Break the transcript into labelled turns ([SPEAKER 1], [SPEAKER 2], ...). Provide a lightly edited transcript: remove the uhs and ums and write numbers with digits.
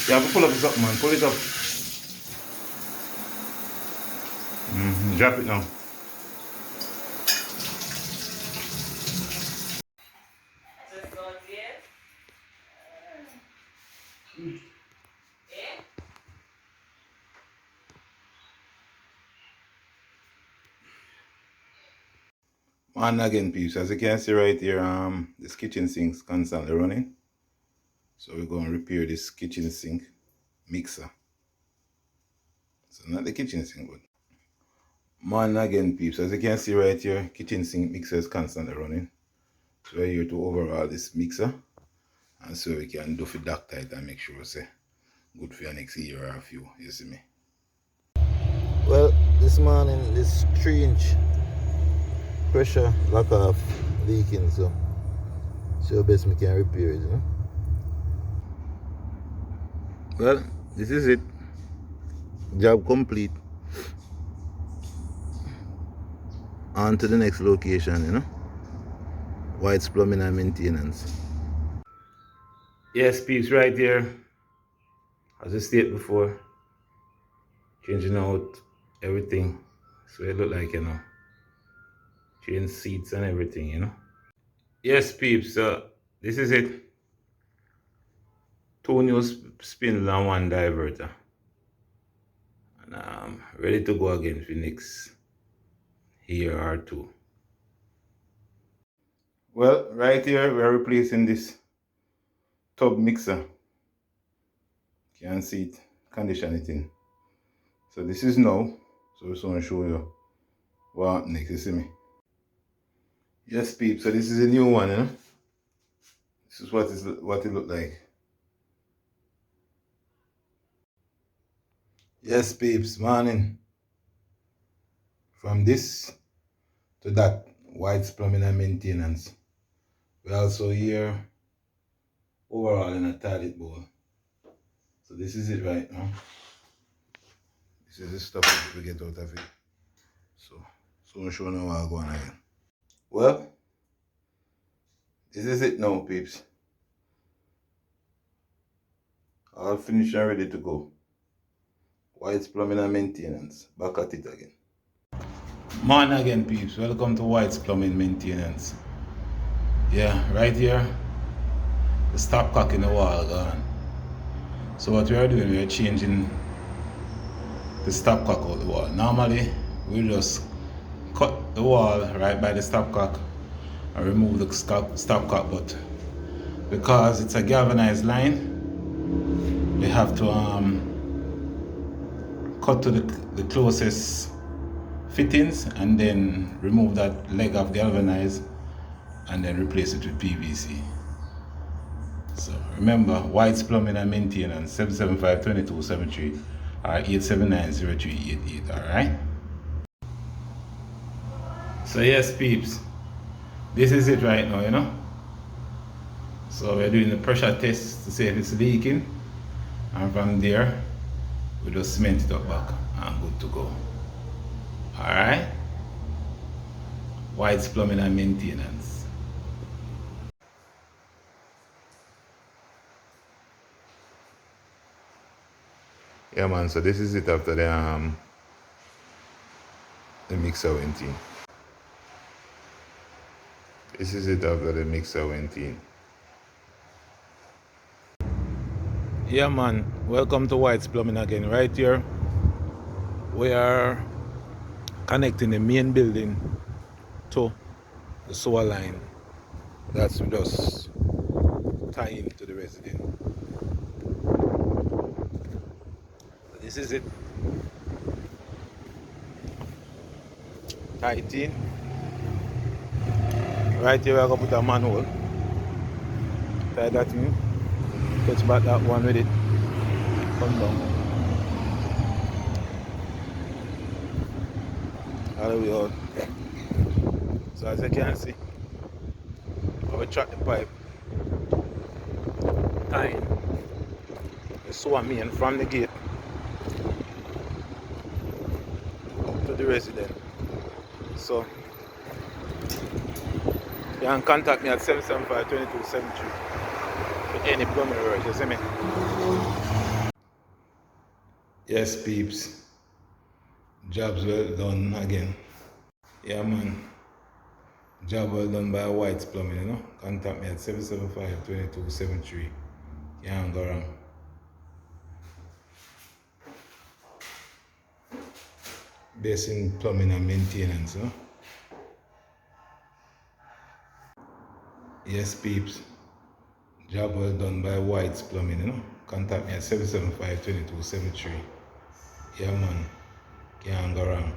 [SPEAKER 1] You have to pull up this up, man. Pull it up. Drop it now. And again, peeps, as you can see right here, this kitchen sink's constantly running. So we're going to repair this kitchen sink mixer. So not the kitchen sink, but man, again, peeps, as you can see right here, kitchen sink mixer is constantly running. So we're here to overhaul this mixer, and so we can do for doctor it and make sure we say good for your next year or a few. You see me?
[SPEAKER 2] Well, this morning this 3-inch pressure lock off leaking, so best we can repair it, you know? Well, this is it. Job complete. On to the next location, you know? Whyte's Plumbing and Maintenance.
[SPEAKER 1] Yes, peeps, right here. As I stated before, changing out everything. So it look like, you know, change seats and everything, you know. Yes, peeps, this is it. 2 new spindle and 1 diverter. And I'm ready to go again for next year or 2. Well, right here we're replacing this tub mixer. You can see it, condition it in. So this is now. So I'm just going to show you what next, you see me? Yes, peeps, so this is a new one, you know. This is what it look like. Yes, peeps, morning. From this to that, Whyte's Plumbing and Maintenance. We're also here overall in a toilet bowl. So this is it right now. This is the stuff that we get out of it. So I'm showing you what I'm going again. Well, this is it now, peeps. All finished and ready to go. Whyte's Plumbing and Maintenance. Back at it again. Morning again, peeps. Welcome to Whyte's Plumbing Maintenance. Yeah, right here, the stopcock in the wall gone. So what we are doing, we are changing the stopcock out the wall. Normally, we just cut the wall right by the stopcock and remove the stopcock, but because it's a galvanized line, we have to cut to the closest fittings and then remove that leg of galvanized and then replace it with PVC. So remember, Whyte's Plumbing and Maintenance, 775-2273 or 879-0388, alright? So yes, peeps, this is it right now, you know? So we're doing the pressure test to see if it's leaking, and from there, we just cement it up back and good to go. Alright? Whyte's Plumbing and Maintenance. Yeah, man, so this is it after the mixer went in. This is it after the mixer went in. Yeah, man, welcome to Whyte's Plumbing again. Right here, we are connecting the main building to the sewer line. That's just tying to the resident. This is it. Tie it in. Right here, we're going to put a manhole. Tie that in. Touch back that one with it. Come down. All the way out. So as you can see, I will track the pipe. Tying the sewer main from the gate up to the resident. So you can contact me at 775-2273 with any plumbing work, you see me? Yes, peeps. Jobs well done again. Yeah, man. Job well done by Whyte Plumbing, you know. Contact me at 775-2273. Can't go wrong. Based in plumbing and maintenance, you know. Yes, peeps. Job well done by Whyte Plumbing, you know. Contact me at 775-2273. Yeah, man. Can't go wrong.